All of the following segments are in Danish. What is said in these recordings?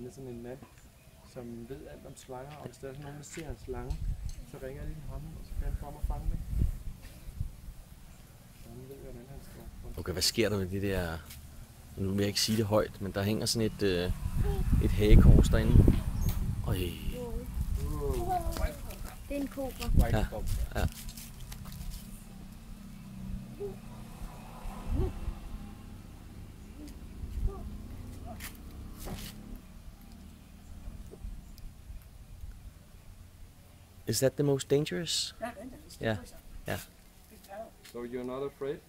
Han er sådan en mand, som ved alt om slanger, og hvis der er sådan nogen, der ser en slange, så ringer de til ham, og så kan han komme og fange det. Så han ved, hvordan han skal. Okay, hvad sker der med det der? Nu vil jeg ikke sige det højt, men der hænger sådan et hagekors derinde. Øj. Det er en kobra. Ja, ja. Is that the most dangerous? Yeah, yeah. So you're not afraid?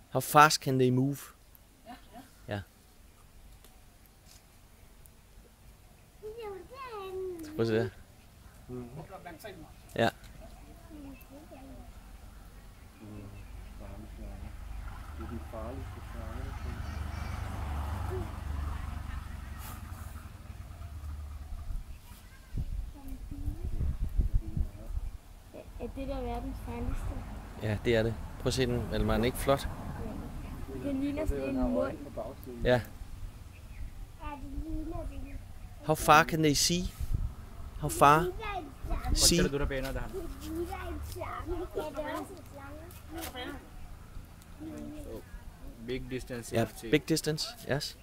How fast can they move? Yeah. Prøv at se der. Ja. Det er de farligste slanger, der findes. Er det der verdens farligste? Ja, det er det. Prøv at se den. Er den ikke flot? Den ligner sådan en mund. Ja. How far can they see? How far? See? Big distance. Yeah, big distance. Yes.